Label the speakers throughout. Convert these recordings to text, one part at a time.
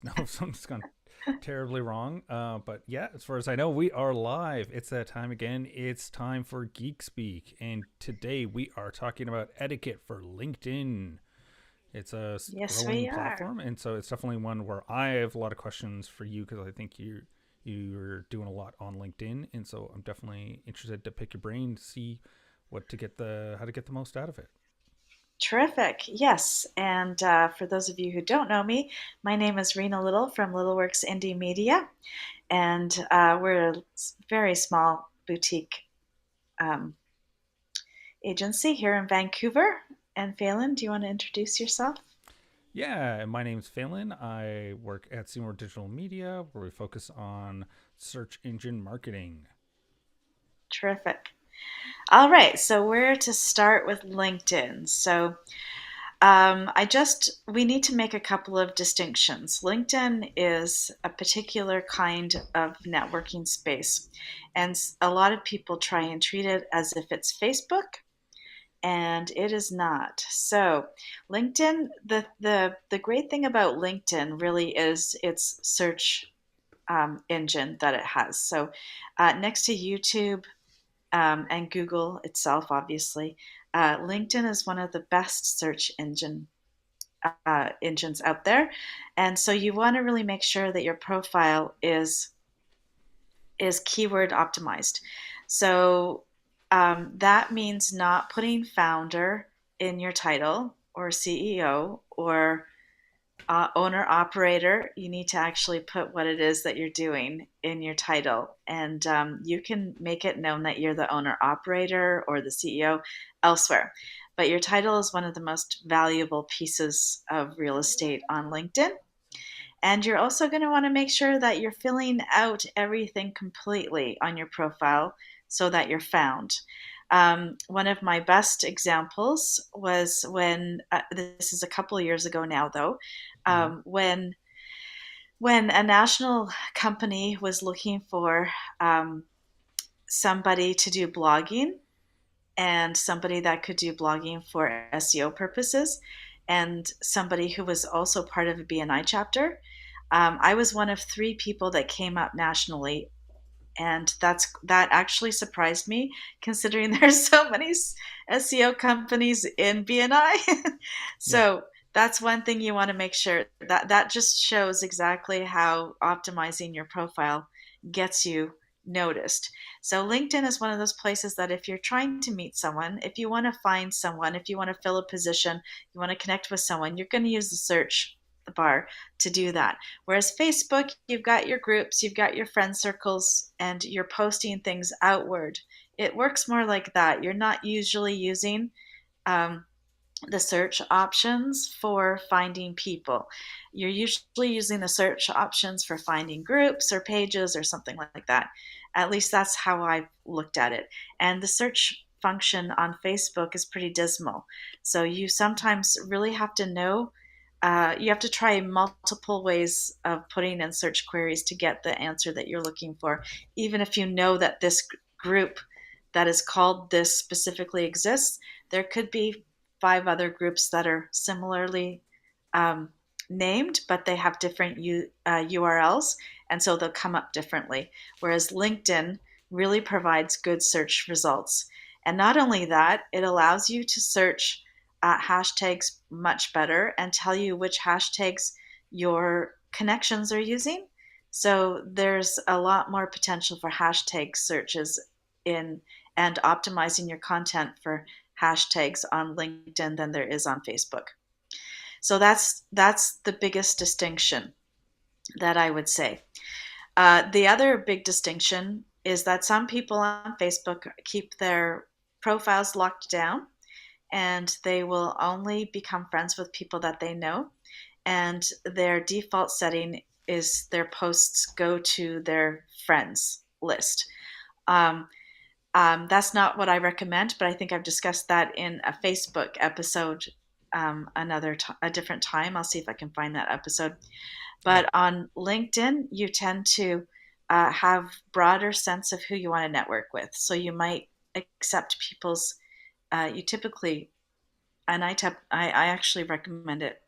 Speaker 1: No, something's gone terribly wrong. But yeah, as far as I know, we are live. It's that time again. It's time for Geek Speak. And today we are talking about etiquette for LinkedIn. It's a
Speaker 2: Yes,
Speaker 1: growing
Speaker 2: we are.
Speaker 1: platform. And so it's definitely one where I have a lot of questions for you because I think you're doing a lot on LinkedIn. And so I'm definitely interested to pick your brain to see how to get the most out of it.
Speaker 2: Terrific. Yes. And for those of you who don't know me, my name is Rena Little from Littleworks Indie Media. And we're a very small boutique um, agency here in Vancouver. And Phelan, do you want to introduce yourself?
Speaker 1: Yeah, my name's Phelan. I work at Seymour Digital Media, where we focus on search engine marketing.
Speaker 2: Terrific. All right. So, where to start with LinkedIn? We need to make a couple of distinctions. LinkedIn is a particular kind of networking space, and a lot of people try and treat it as if it's Facebook, and it is not. So, LinkedIn, the great thing about LinkedIn really is its search engine that it has. So, next to YouTube and Google itself, obviously, LinkedIn is one of the best search engines out there, and so you want to really make sure that your profile is keyword optimized. So that means not putting founder in your title or CEO or owner operator. You need to actually put what it is that you're doing in your title, and you can make it known that you're the owner operator or the CEO elsewhere. But your title is one of the most valuable pieces of real estate on LinkedIn. And you're also going to want to make sure that you're filling out everything completely on your profile so that you're found. One of my best examples was when this is a couple of years ago now, though,
Speaker 1: Mm-hmm.
Speaker 2: when a national company was looking for um, somebody to do blogging and somebody that could do blogging for SEO purposes and somebody who was also part of a BNI chapter. I was one of three people that came up nationally, and that actually surprised me, considering there's so many SEO companies in BNI.
Speaker 1: Yeah.
Speaker 2: So that's one thing you want to make sure that just shows exactly how optimizing your profile gets you noticed. So LinkedIn is one of those places that if you're trying to meet someone, if you want to find someone, if you want to fill a position, you want to connect with someone, you're going to use the search bar to do that. Whereas Facebook, you've got your groups, you've got your friend circles, and you're posting things outward. It works more like that. You're not usually using um, the search options for finding people. You're usually using the search options for finding groups or pages or something like that. At least that's how I've looked at it. And the search function on Facebook is pretty dismal. So you sometimes really have to know. You have to try multiple ways of putting in search queries to get the answer that you're looking for, even if you know that this group that is called this specifically exists. There could be five other groups that are similarly um, named, but they have different URLs, and so they'll come up differently. Whereas LinkedIn really provides good search results. And not only that, it allows you to search hashtags much better and tell you which hashtags your connections are using. So there's a lot more potential for hashtag searches in and optimizing your content for hashtags on LinkedIn than there is on Facebook. So that's the biggest distinction that I would say. The other big distinction is that some people on Facebook keep their profiles locked down and they will only become friends with people that they know. And their default setting is their posts go to their friends list. Um, that's not what I recommend, but I think I've discussed that in a Facebook episode a different time. I'll see if I can find that episode.
Speaker 1: Yeah.
Speaker 2: But on LinkedIn, you tend to have broader sense of who you want to network with. So you might accept people's. You typically, and I actually recommend it.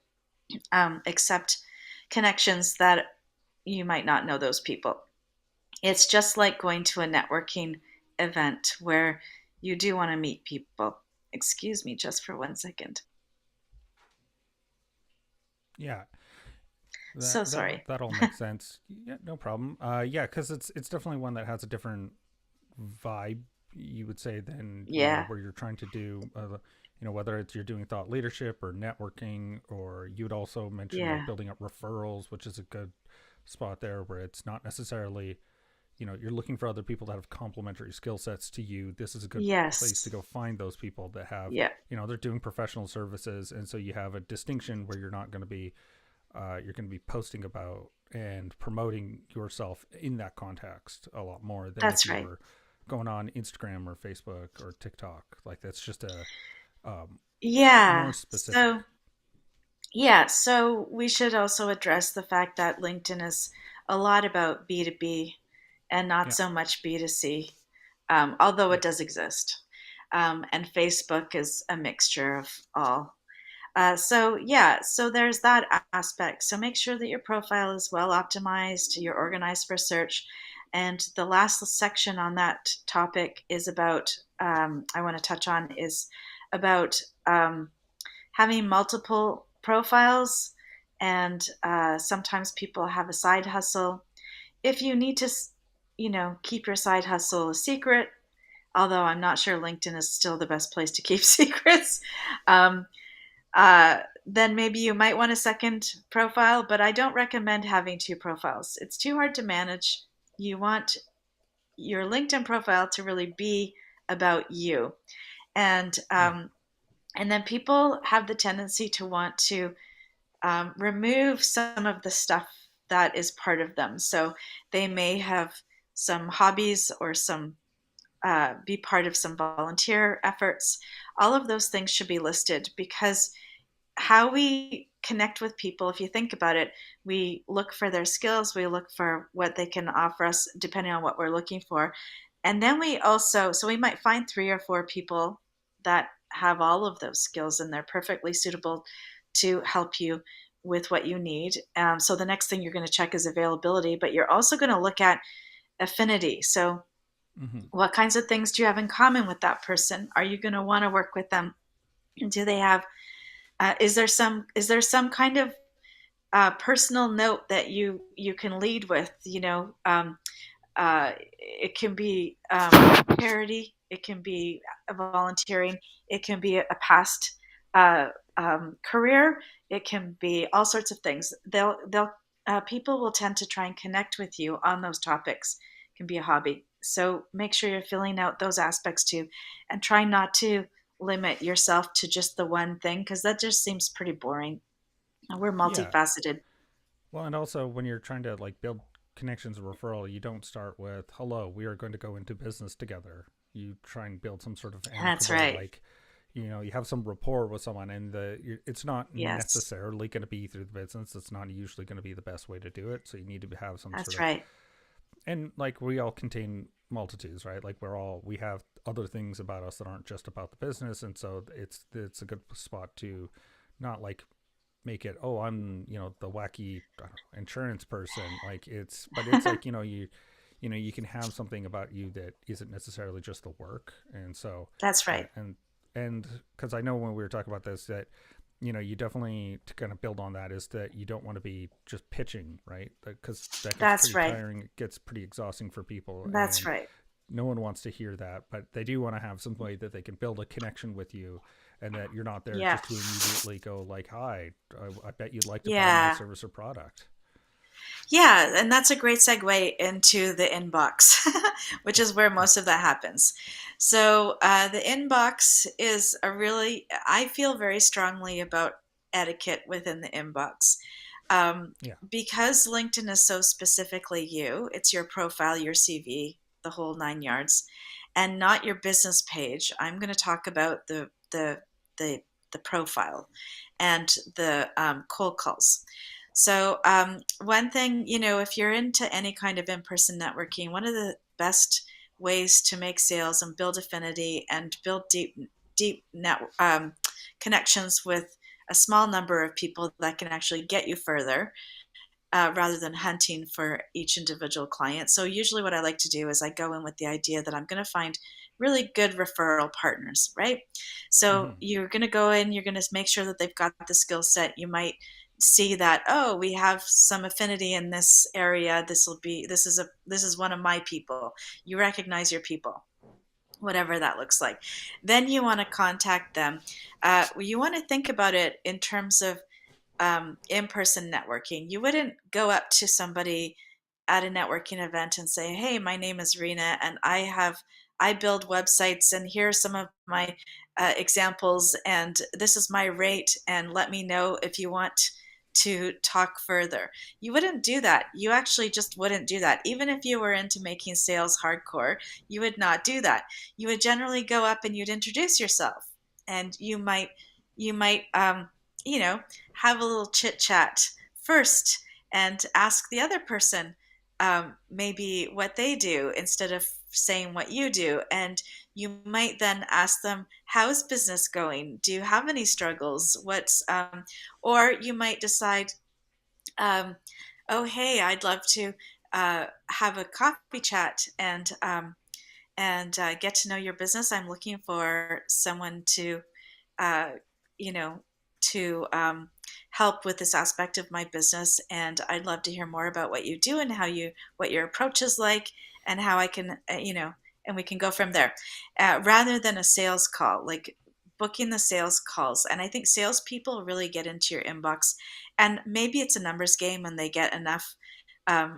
Speaker 2: Accept connections that you might not know those people. It's just like going to a networking event where you do want to meet people. Excuse me just for 1 second.
Speaker 1: Yeah,
Speaker 2: So sorry.
Speaker 1: that all makes sense. Yeah, no problem. Yeah, because it's definitely one that has a different vibe, you would say, than
Speaker 2: Yeah,
Speaker 1: where you're trying to do whether it's you're doing thought leadership or networking, or you'd also mention like
Speaker 2: yeah,
Speaker 1: building up referrals, which is a good spot there, where it's not necessarily you're looking for other people that have complementary skill sets to you. This is a good place to
Speaker 2: yes,
Speaker 1: go find those people that have
Speaker 2: yeah,
Speaker 1: they're doing professional services, and so you have a distinction where you're not going to be you're going to be posting about and promoting yourself in that context a lot more than if
Speaker 2: that's
Speaker 1: you
Speaker 2: right.
Speaker 1: were going on Instagram or Facebook or TikTok. Like that's just a more
Speaker 2: Yeah.
Speaker 1: specific.
Speaker 2: So we should also address the fact that LinkedIn is a lot about B2B and not
Speaker 1: Yeah,
Speaker 2: so much B2C, although
Speaker 1: yeah,
Speaker 2: it does exist. And Facebook is a mixture of all. So there's that aspect. So make sure that your profile is well optimized, you're organized for search. And the last section on that topic is about, I want to touch on is about having multiple profiles. And sometimes people have a side hustle. If you need to, keep your side hustle a secret, although I'm not sure LinkedIn is still the best place to keep secrets. Um, then maybe you might want a second profile, but I don't recommend having two profiles. It's too hard to manage. You want your LinkedIn profile to really be about you. And
Speaker 1: yeah,
Speaker 2: and then people have the tendency to want to remove some of the stuff that is part of them. So they may have some hobbies or some be part of some volunteer efforts. All of those things should be listed because how we connect with people, if you think about it, we look for their skills, we look for what they can offer us depending on what we're looking for. And then so we might find 3 or 4 people that have all of those skills and they're perfectly suitable to help you with what you need. So the next thing you're going to check is availability, but you're also going to look at affinity. So
Speaker 1: hmm
Speaker 2: what kinds of things do you have in common with that person? Are you going to want to work with them? Do they have is there some kind of personal note that you can lead with? It can be charity, it can be volunteering, it can be a past uh, career, it can be all sorts of things. They'll People will tend to try and connect with you on those topics. It can be a hobby, so make sure you're filling out those aspects too, and try not to limit yourself to just the one thing because that just seems pretty boring. We're
Speaker 1: yeah.
Speaker 2: multifaceted.
Speaker 1: Well, and also when you're trying to like build connections and referral, you don't start with "Hello, we are going to go into business together." You try and build some sort of
Speaker 2: That's
Speaker 1: amicable,
Speaker 2: right.
Speaker 1: like you have some rapport with someone, and it's not
Speaker 2: Yes,
Speaker 1: necessarily going to be through the business. It's not usually going to be the best way to do it. So you need to have some sort
Speaker 2: that's
Speaker 1: of,
Speaker 2: right.
Speaker 1: and like we all contain multitudes, right? Like we have other things about us that aren't just about the business, and so it's a good spot to not like make it, oh, I'm the wacky, I don't know, insurance person, like it's like you can have something about you that isn't necessarily just the work. And so
Speaker 2: That's
Speaker 1: uh,
Speaker 2: right.
Speaker 1: and because I know when we were talking about this that you definitely, to kind of build on that, is that you don't want to be just pitching, right? Because that gets
Speaker 2: That's
Speaker 1: pretty
Speaker 2: right.
Speaker 1: tiring, it gets pretty exhausting for people,
Speaker 2: That's
Speaker 1: and
Speaker 2: right.
Speaker 1: no one wants to hear that, but they do want to have some way that they can build a connection with you, and that you're not there
Speaker 2: Yeah.
Speaker 1: just to immediately go like, "Hi, I bet you'd like to buy my
Speaker 2: Yeah.
Speaker 1: service or product."
Speaker 2: Yeah, and that's a great segue into the inbox, which is where
Speaker 1: Yeah,
Speaker 2: most of that happens. So, the inbox is I feel very strongly about etiquette within the inbox. Um,
Speaker 1: yeah,
Speaker 2: because LinkedIn is so specifically you, it's your profile, your CV, the whole 9 yards, and not your business page. I'm going to talk about the, the profile and the cold calls. So, one thing, if you're into any kind of in person networking, one of the best ways to make sales and build affinity and build deep connections with a small number of people that can actually get you further rather than hunting for each individual client. So usually what I like to do is I go in with the idea that I'm going to find really good referral partners, right? So
Speaker 1: Hmm.
Speaker 2: you're going to go in, you're going to make sure that they've got the skill set. You might see that, oh, we have some affinity in this area. This is one of my people. You recognize your people, whatever that looks like. Then you want to contact them. You want to think about it in terms of in-person networking. You wouldn't go up to somebody at a networking event and say, "Hey, my name is Rena, and I build websites, and here are some of my examples, and this is my rate, and let me know if you want to talk further." You wouldn't do that. You actually just wouldn't do that. Even if you were into making sales hardcore, you would not do that. You would generally go up and you'd introduce yourself, and you might you know have a little chit chat first and ask the other person maybe what they do instead of saying what you do. And you might then ask them, how's business going? Do you have any struggles? Or you might decide, um, oh, hey, I'd love to have a coffee chat and get to know your business. I'm looking for someone uh, you know, to help with this aspect of my business, and I'd love to hear more about what you do and what your approach is like, and how I can, and we can go from there, rather than a sales call, like booking the sales calls. And I think salespeople really get into your inbox, and maybe it's a numbers game, and they get enough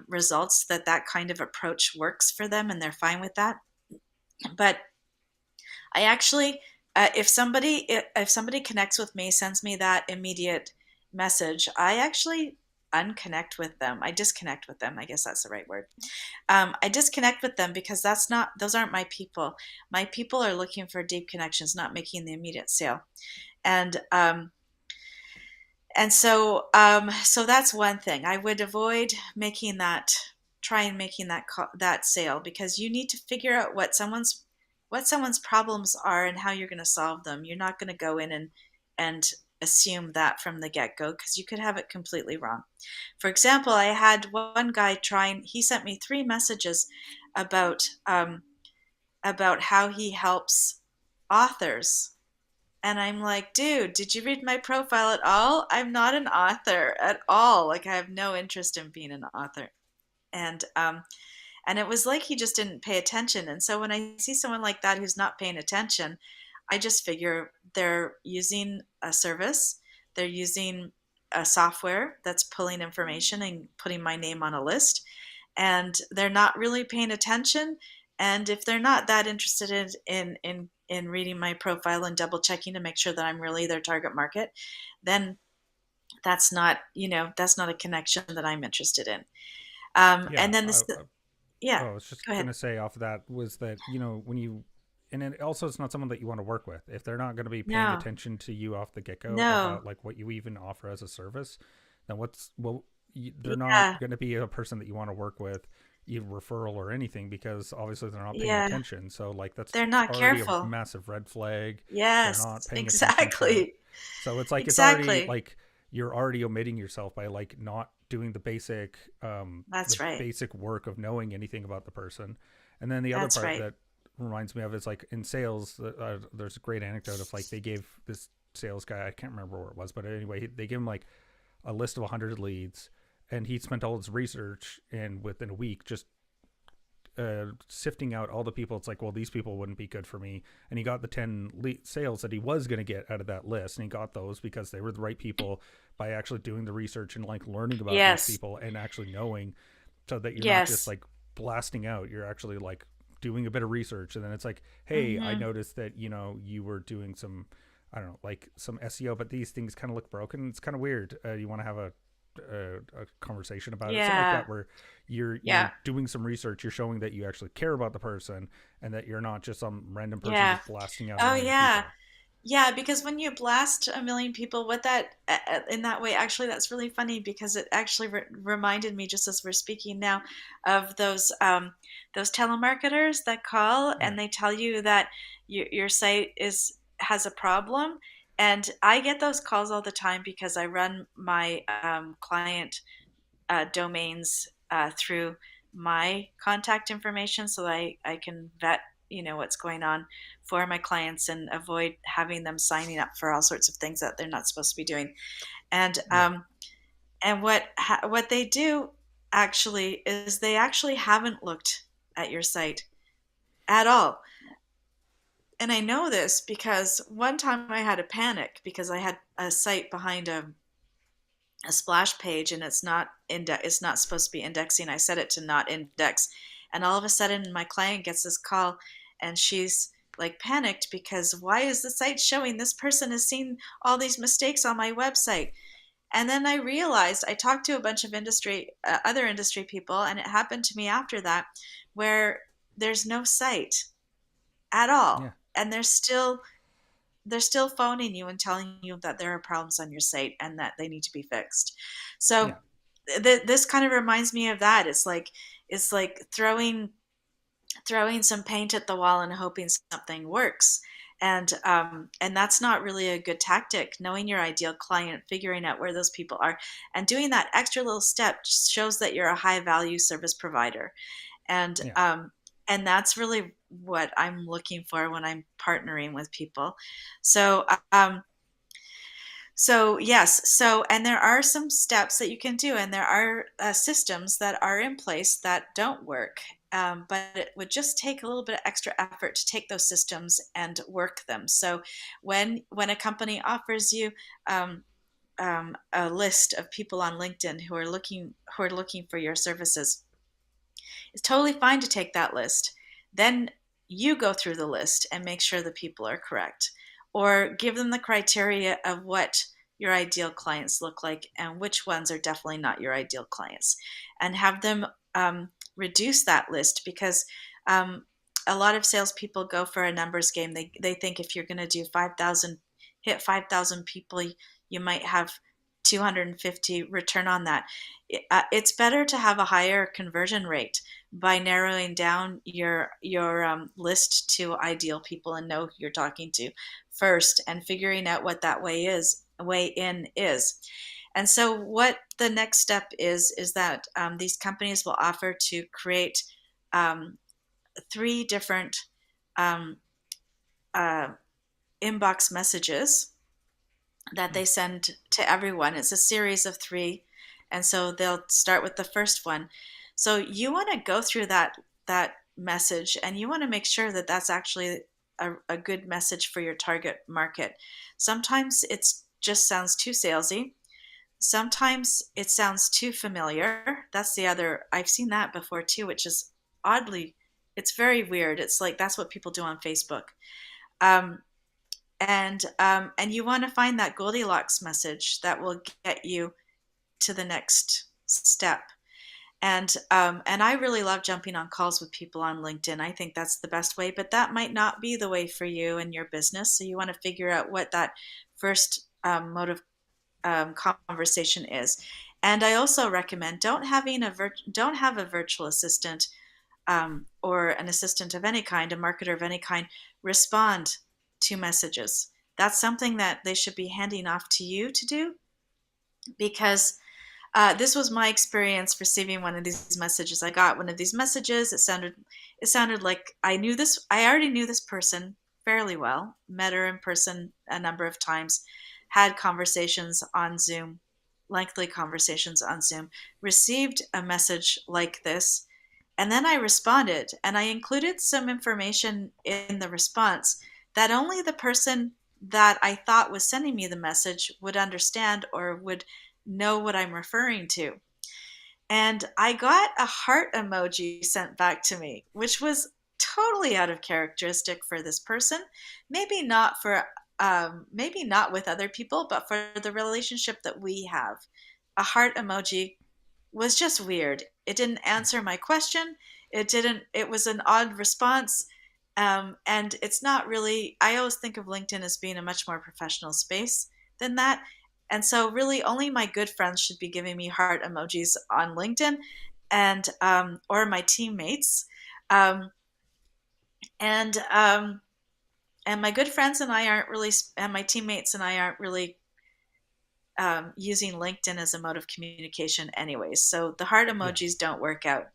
Speaker 2: results that that kind of approach works for them, and they're fine with that. But I actually, if somebody connects with me, sends me that immediate message, I actually unconnect with them. I disconnect with them. I guess that's the right word. I disconnect with them because those aren't my people. My people are looking for deep connections, not making the immediate sale. And so that's one thing. I would avoid making that try and making that sale, because you need to figure out what someone's problems are and how you're going to solve them. You're not going to go in and assume that from the get-go, because you could have it completely wrong. For example, I had one guy he sent me 3 messages about about how he helps authors, and I'm like, dude, did you read my profile at all? I'm not an author at all. Like, I have no interest in being an author. And and it was like he just didn't pay attention. And so when I see someone like that who's not paying attention, I just figure they're using a service, they're using a software that's pulling information and putting my name on a list, and they're not really paying attention. And if they're not that interested in reading my profile and double checking to make sure that I'm really their target market, then that's not a connection that I'm interested in. And
Speaker 1: Yeah.
Speaker 2: then yeah,
Speaker 1: Oh, I was just
Speaker 2: go ahead.
Speaker 1: gonna say off of that was that when you, and then also it's not someone that you want to work with if they're not going to be paying
Speaker 2: No,
Speaker 1: attention to you off the get go
Speaker 2: no,
Speaker 1: about like what you even offer as a service. Then they're not
Speaker 2: yeah,
Speaker 1: going to be a person that you want to work with, either referral or anything, because obviously they're not paying
Speaker 2: yeah,
Speaker 1: attention. So like that's
Speaker 2: they're not
Speaker 1: already a
Speaker 2: careful.
Speaker 1: massive red flag. They're not
Speaker 2: Yes,
Speaker 1: paying attention to.
Speaker 2: exactly,
Speaker 1: So it's like it's already
Speaker 2: exactly.
Speaker 1: like you're already omitting yourself by like not doing the
Speaker 2: That's right.
Speaker 1: basic work of knowing anything about the person. And then the other
Speaker 2: That's
Speaker 1: part
Speaker 2: right.
Speaker 1: that reminds me of is like in sales, there's a great anecdote of like they gave this sales guy, I can't remember where it was, but anyway, they gave him like a list of 100 leads, and he'd spent all his research and within a week just sifting out all the people. It's like, well, these people wouldn't be good for me. And he got the 10 sales that he was going to get out of that list. And he got those because they were the right people by actually doing the research and like learning about these
Speaker 2: Yes,
Speaker 1: people and actually knowing, so that you're not just
Speaker 2: yes.
Speaker 1: like blasting out. You're actually like doing a bit of research. And then it's like, hey, I
Speaker 2: Mm-hmm.
Speaker 1: noticed that, you were doing some, I don't know, like some SEO, but these things kind of look broken. It's kind of weird. You want to have a conversation about it, something like
Speaker 2: Yeah,
Speaker 1: that, where you're
Speaker 2: yeah,
Speaker 1: doing some research, you're showing that you actually care about the person, and that you're not just some random person
Speaker 2: yeah.
Speaker 1: just blasting out a
Speaker 2: Oh,
Speaker 1: million
Speaker 2: yeah.
Speaker 1: people.
Speaker 2: Yeah, because when you blast a million people, in that way, actually, that's really funny, because it actually reminded me, just as we're speaking now, of those telemarketers that call
Speaker 1: Yeah.
Speaker 2: and they tell you that your site has a problem. And I get those calls all the time because I run my client domains through my contact information so that I can vet what's going on for my clients and avoid having them signing up for all sorts of things that they're not supposed to be doing. And
Speaker 1: Yeah.
Speaker 2: what they do actually is they actually haven't looked at your site at all. And I know this because one time I had a panic because I had a site behind a splash page and it's not supposed to be indexing. I set it to not index. And all of a sudden my client gets this call and she's like panicked because why is the site showing this person has seen all these mistakes on my website? And then I realized I talked to a bunch of other industry people, and it happened to me after that, where there's no site at all,
Speaker 1: Yeah.
Speaker 2: and they're still phoning you and telling you that there are problems on your site and that they need to be fixed. So
Speaker 1: Yeah.
Speaker 2: this kind of reminds me of that. It's like throwing some paint at the wall and hoping something works. And that's not really a good tactic. Knowing your ideal client, figuring out where those people are, and doing that extra little step just shows that you're a high value service provider. And
Speaker 1: Yeah.
Speaker 2: that's really what I'm looking for when I'm partnering with people. So yes, and there are some steps that you can do, and there are systems that are in place that don't work. But it would just take a little bit of extra effort to take those systems and work them. So when a company offers you um, a list of people on LinkedIn who are looking for your services, it's totally fine to take that list. Then you go through the list and make sure the people are correct, or give them the criteria of what your ideal clients look like and which ones are definitely not your ideal clients, and have them reduce that list because um, a lot of salespeople go for a numbers game. They think if you're going to do 5,000, hit 5,000 people, you might have 250 return on that. It's better to have a higher conversion rate by narrowing down your list to ideal people and know who you're talking to first, and figuring out what that way in is. And so what the next step is that these companies will offer to create um, three different um, uh, inbox messages that
Speaker 1: Hmm.
Speaker 2: they send to everyone. It's a series of three, and so they'll start with the first one. So you want to go through that message, and you want to make sure that that's actually a good message for your target market. Sometimes it just sounds too salesy. Sometimes it sounds too familiar. That's the other. I've seen that before too, which is oddly, it's very weird. It's like that's what people do on Facebook. Um, and you want to find that Goldilocks message that will get you to the next step. And I really love jumping on calls with people on LinkedIn. I think that's the best way, but that might not be the way for you and your business. So you want to figure out what that first mode of conversation is. And I also recommend don't have a virtual assistant or an assistant of any kind, a marketer of any kind, respond to messages. That's something that they should be handing off to you to do, because this was my experience receiving one of these messages. I got one of these messages. It sounded like I knew this. I already knew this person fairly well. Met her in person a number of times. Had conversations on Zoom, lengthy conversations on Zoom. Received a message like this, and then I responded, and I included some information in the response that only the person that I thought was sending me the message would understand or would know what I'm referring to. And I got a heart emoji sent back to me, which was totally out of characteristic for this person. Maybe not with other people, but for the relationship that we have. A heart emoji was just weird. It didn't answer my question. It was an odd response. And it's not really, I always think of LinkedIn as being a much more professional space than that. And so, really, only my good friends should be giving me heart emojis on LinkedIn, and or my teammates. Um, and and my good friends and I aren't really, and my teammates and I aren't really using LinkedIn as a mode of communication, anyways. So the heart
Speaker 1: Yeah.
Speaker 2: emojis don't work out.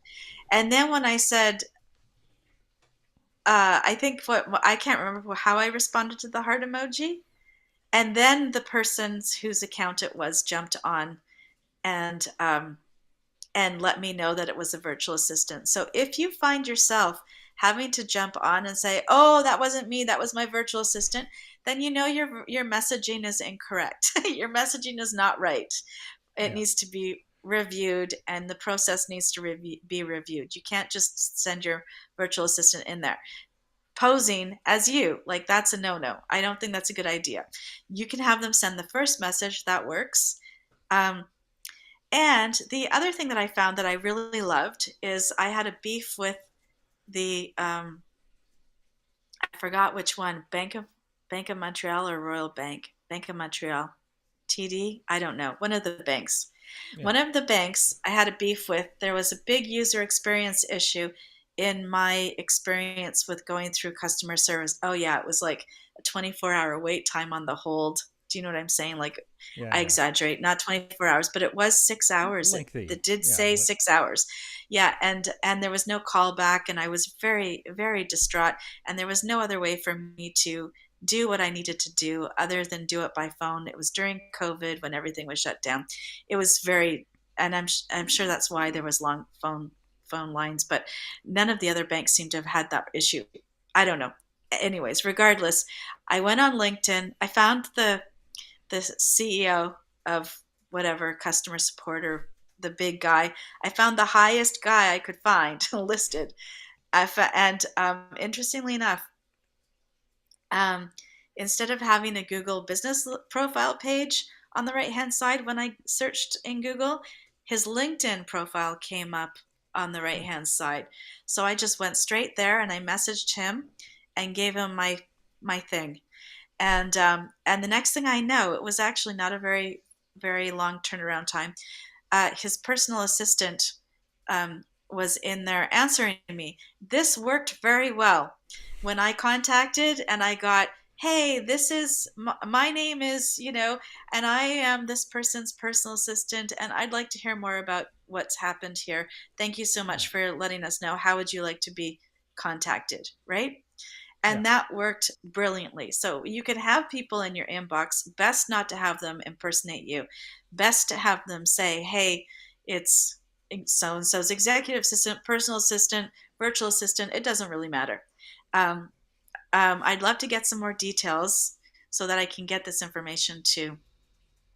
Speaker 2: And then when I said, I think what I can't remember how I responded to the heart emoji, and then the person's whose account it was jumped on and let me know that it was a virtual assistant. So if you find yourself having to jump on and say, "Oh, that wasn't me, that was my virtual assistant," then you know your messaging is incorrect. Your messaging is not right. It
Speaker 1: Yeah.
Speaker 2: needs to be reviewed, and the process needs to be reviewed. You can't just send your virtual assistant in there posing as you. Like, that's a no-no. I don't think that's a good idea. You can have them send the first message, that works. um, and the other thing that I found that I really loved is I had a beef with the I forgot which one, Bank of Montreal or Royal Bank, Bank of Montreal, TD, I don't know, one of the banks.
Speaker 1: Yeah.
Speaker 2: One of the banks I had a beef with, there was a big user experience issue in my experience with going through customer service. Oh yeah, it was like a 24-hour wait time on the hold. Do you know what I'm saying? Like, I
Speaker 1: Yeah.
Speaker 2: exaggerate, not 24 hours, but it was 6 hours.
Speaker 1: Lengthy.
Speaker 2: It did
Speaker 1: Yeah.
Speaker 2: say 6 hours. Yeah, and there was no callback, and I was very, very distraught, and there was no other way for me to do what I needed to do other than do it by phone. It was during COVID when everything was shut down. It was very, and I'm sure that's why there was long phone lines, but none of the other banks seem to have had that issue. I don't know. Anyways, regardless, I went on LinkedIn. I found the CEO of whatever customer support, or the big guy. I found the highest guy I could find listed. And interestingly enough, um, instead of having a Google business profile page on the right hand side when I searched in Google, his LinkedIn profile came up on the right
Speaker 1: Hmm.
Speaker 2: hand side. So I just went straight there and I messaged him and gave him my thing. And the next thing I know, it was actually not a very long turnaround time. His personal assistant was in there answering me. This worked very well. When I contacted and I got, "Hey, this is my name is, and I am this person's personal assistant, and I'd like to hear more about what's happened here. Thank you so
Speaker 1: Yeah.
Speaker 2: much for letting us know. How would you like to be contacted?" Right?
Speaker 1: Yeah.
Speaker 2: And that worked brilliantly. So you can have people in your inbox, best not to have them impersonate you. Best to have them say, "Hey, it's so and so's executive assistant, personal assistant, virtual assistant." It doesn't really matter. Um, I'd love to get some more details so that I can get this information to,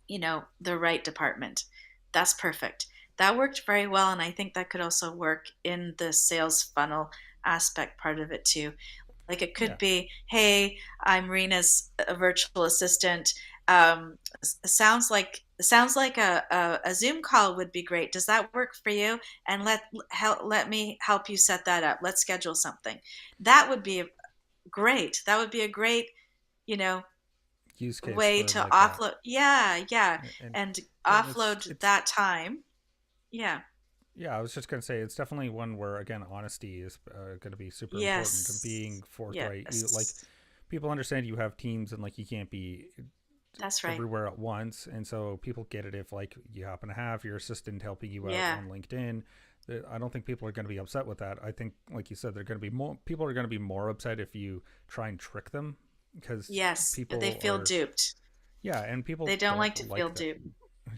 Speaker 2: the right department. That's perfect. That worked very well. And I think that could also work in the sales funnel aspect part of it too. Like, it
Speaker 1: Yeah.
Speaker 2: could be, "Hey, I'm Rena's a virtual assistant. Sounds like a Zoom call would be great. Does that work for you? And let me help you set that up. Let's schedule something." That would be great. That would be a great, you know,
Speaker 1: Use case
Speaker 2: way
Speaker 1: for
Speaker 2: to
Speaker 1: like that.
Speaker 2: offload. Yeah, yeah,
Speaker 1: And
Speaker 2: and
Speaker 1: and
Speaker 2: offload
Speaker 1: it's
Speaker 2: that time. Yeah.
Speaker 1: yeah, I was just gonna say it's definitely one where again honesty is going to be super important and being
Speaker 2: Yes.
Speaker 1: forthright. You like
Speaker 2: Yes.
Speaker 1: people understand you have teams and like you can't be
Speaker 2: That's right.
Speaker 1: everywhere at once, and so people get it if like you happen to have your assistant helping you out
Speaker 2: Yeah.
Speaker 1: on LinkedIn. I don't think people are going to be upset with that. I think, like you said, they're going to be more people are going to be more upset if you try and trick them because
Speaker 2: Yes. They
Speaker 1: people
Speaker 2: feel
Speaker 1: are
Speaker 2: duped.
Speaker 1: yeah, and people
Speaker 2: They don't
Speaker 1: don't
Speaker 2: like to feel
Speaker 1: like that.
Speaker 2: duped.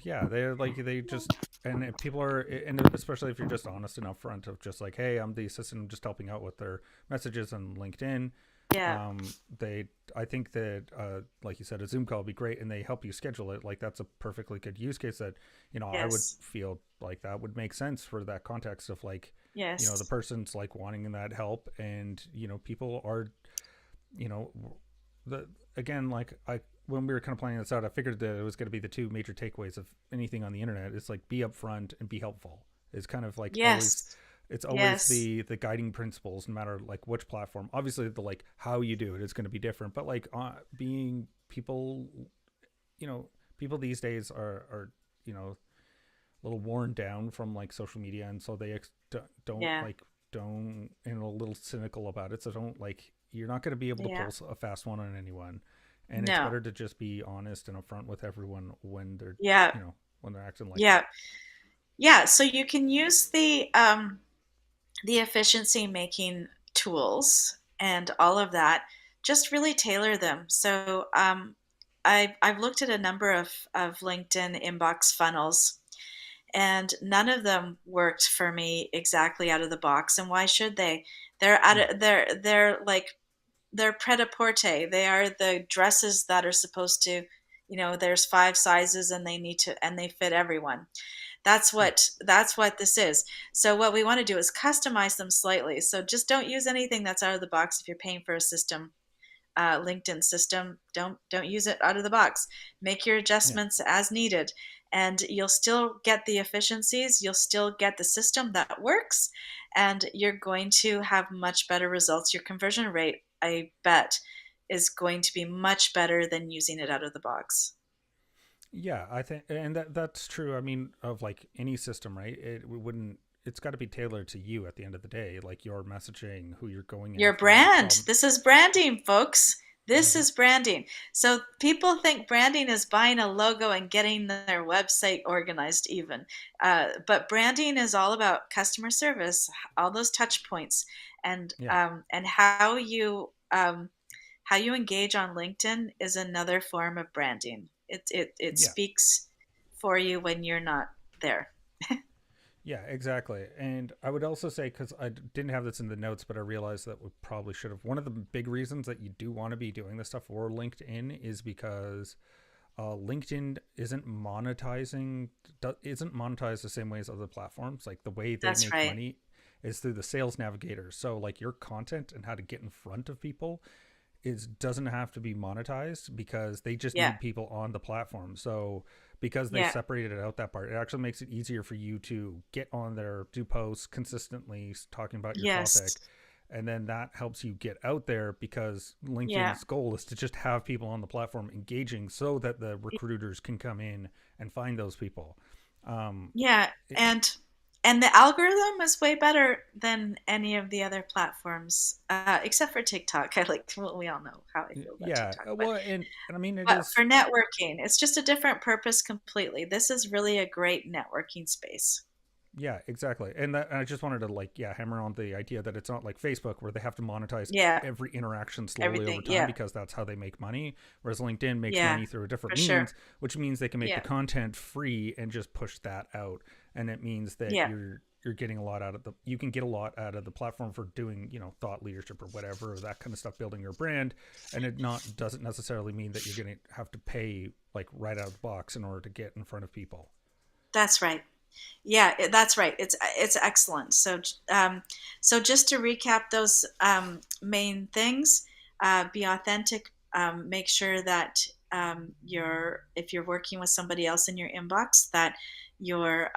Speaker 1: Yeah, they're like they just and if people are and especially if you're just honest and upfront of just like, hey, I'm the assistant, I'm just helping out with their messages on LinkedIn.
Speaker 2: Yeah.
Speaker 1: They I think that like you said, a Zoom call would be great, and they help you schedule it. Like that's a perfectly good use case that I would
Speaker 2: Yes.
Speaker 1: feel like that would make sense for that context of like the
Speaker 2: Yes.
Speaker 1: person's like wanting that help, and people are you know the again like I when we were kind of planning this out, I figured that it was going to be the two major takeaways of anything on the internet. It's like be upfront and be helpful. It's kind of like always
Speaker 2: Yes.
Speaker 1: it's always
Speaker 2: Yes.
Speaker 1: the guiding principles no matter like which platform. Obviously the like how you do it is going to be different, but like being people, you know, people these days are you know a little worn down from like social media, and so they don't
Speaker 2: Yeah.
Speaker 1: like don't and a little cynical about it. So don't like you're not going to be able to
Speaker 2: Yeah.
Speaker 1: pull a fast one on anyone, and it's
Speaker 2: No.
Speaker 1: better to just be honest and upfront with everyone when they're,
Speaker 2: Yeah.
Speaker 1: when they're acting like that.
Speaker 2: Yeah. Yeah. So you can use the efficiency making tools and all of that, just really tailor them. So I've looked at a number of LinkedIn inbox funnels, and none of them worked for me exactly out of the box. And why should they?
Speaker 1: Yeah.
Speaker 2: They're like they're pret-a-porter. They are the dresses that are supposed to, there's five sizes and they fit everyone.
Speaker 1: Yeah.
Speaker 2: That's what this is. So what we want to do is customize them slightly. So just don't use anything that's out of the box if you're paying for a system. LinkedIn system, don't use it out of the box. Make your
Speaker 1: Yeah.
Speaker 2: adjustments as needed, and you'll still get the efficiencies. You'll still get the system that works, and you're going to have much better results. Your conversion rate, I bet, is going to be much better than using it out of the box.
Speaker 1: Yeah, I think, and that's true. I mean, of like any system, right? It wouldn't. It's got to be tailored to you at the end of the day, like your messaging, who you're going
Speaker 2: Your
Speaker 1: after, the
Speaker 2: brand.
Speaker 1: problem.
Speaker 2: This is branding, folks. This
Speaker 1: Hmm.
Speaker 2: is branding. So people think branding is buying a logo and getting their website organized, even. But branding is all about customer service, all those touch points,
Speaker 1: Yeah.
Speaker 2: and how you engage on LinkedIn is another form of branding. It
Speaker 1: Yeah.
Speaker 2: speaks for you when you're not there.
Speaker 1: Yeah, exactly. And I would also say, because didn't have this in the notes, but I realized that we probably should have. One of the big reasons that you do want to be doing this stuff for LinkedIn is because LinkedIn isn't monetized the same way as other platforms. Like the way they
Speaker 2: That's
Speaker 1: make
Speaker 2: right.
Speaker 1: money is through the sales navigator. So like your content and how to get in front of people is doesn't have to be monetized because they just
Speaker 2: Yeah.
Speaker 1: need people on the platform. So because they
Speaker 2: Yeah.
Speaker 1: separated out that part, it actually makes it easier for you to get on there, do posts consistently talking about your topic,
Speaker 2: Yes.
Speaker 1: and then that helps you get out there because
Speaker 2: Yeah.
Speaker 1: LinkedIn's goal is to just have people on the platform engaging so that the recruiters can come in and find those people. Um,
Speaker 2: Yeah,
Speaker 1: it,
Speaker 2: and the algorithm is way better than any of the other platforms, except for TikTok. Well, we all know how I feel about
Speaker 1: yeah,
Speaker 2: TikTok,
Speaker 1: well, and I mean, it
Speaker 2: but
Speaker 1: is.
Speaker 2: for networking, it's just a different purpose completely. This is really a great networking space.
Speaker 1: Yeah, exactly. And I just wanted to like, yeah, hammer on the idea that it's not like Facebook where they have to monetize
Speaker 2: Yeah,
Speaker 1: every interaction slowly over
Speaker 2: everything.
Speaker 1: time
Speaker 2: Yeah,
Speaker 1: because that's how they make money. Whereas LinkedIn makes
Speaker 2: yeah,
Speaker 1: money through a different
Speaker 2: for sure.
Speaker 1: means, which means they can make the
Speaker 2: Yeah,
Speaker 1: content free and just push that out. And it means that
Speaker 2: yeah,
Speaker 1: you're getting a lot out of the you can get a lot out of the platform for doing, thought leadership or whatever, or that kind of stuff, building your brand. And it not doesn't necessarily mean that you're gonna have to pay like right out of the box in order to get in front of people.
Speaker 2: that's right. Yeah, that's right. It's excellent. So just to recap those main things: be authentic. Make sure that if you're working with somebody else in your inbox, that you're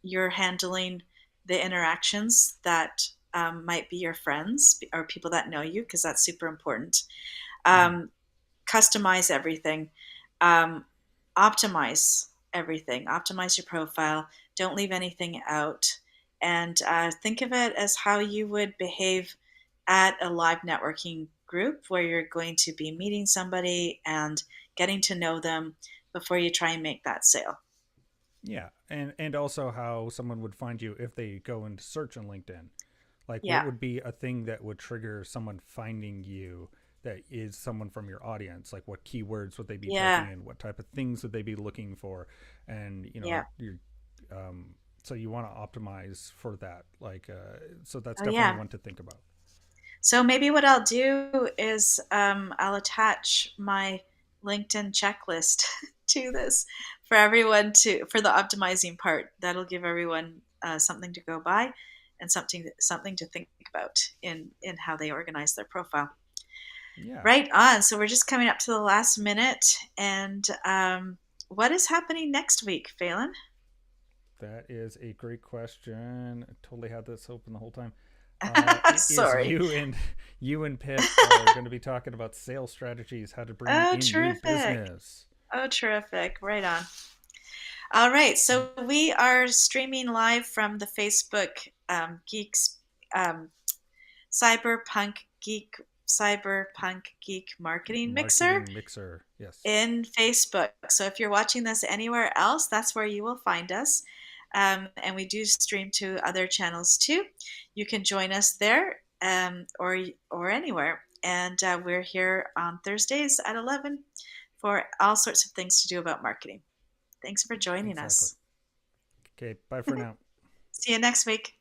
Speaker 2: you're handling the interactions that might be your friends or people that know you, because that's super important.
Speaker 1: Mm-hmm.
Speaker 2: Um, Customize everything, um, optimize everything, optimize your profile, don't leave anything out, and think of it as how you would behave at a live networking group where you're going to be meeting somebody and getting to know them before you try and make that sale.
Speaker 1: Yeah, and also how someone would find you if they go and search on LinkedIn. Like, what
Speaker 2: Yeah,
Speaker 1: would be a thing that would trigger someone finding you that is someone from your audience? Like, what keywords would they be typing
Speaker 2: yeah,
Speaker 1: in? What type of things would they be looking for? And
Speaker 2: yeah.
Speaker 1: you're so you want to optimize for that. Like, so that's
Speaker 2: Oh,
Speaker 1: definitely
Speaker 2: yeah.
Speaker 1: one to think about.
Speaker 2: So maybe what I'll do is I'll attach my LinkedIn checklist to this for everyone for the optimizing part. That'll give everyone something to go by and something to think about in how they organize their profile.
Speaker 1: Yeah,
Speaker 2: Right on. So we're just coming up to the last minute, and what is happening next week, Phelan?
Speaker 1: that is a great question. I totally had this open the whole time. It is
Speaker 2: Sorry.
Speaker 1: you and Pip are going to be talking about sales strategies, how to bring
Speaker 2: Oh,
Speaker 1: in new
Speaker 2: terrific.
Speaker 1: business.
Speaker 2: Oh, terrific. Right on. All right,
Speaker 1: And
Speaker 2: so we are streaming live from the Facebook Geeks um, Cyberpunk Geek Cyberpunk Geek Marketing Mixer
Speaker 1: Marketing mixer. Yes.
Speaker 2: in Facebook. So if you're watching this anywhere else, that's where you will find us. And we do stream to other channels too. You can join us there or anywhere. And we're here on Thursdays at 11 for all sorts of things to do about marketing. Thanks for joining
Speaker 1: Exactly.
Speaker 2: us.
Speaker 1: Okay. Bye for now.
Speaker 2: See you next week.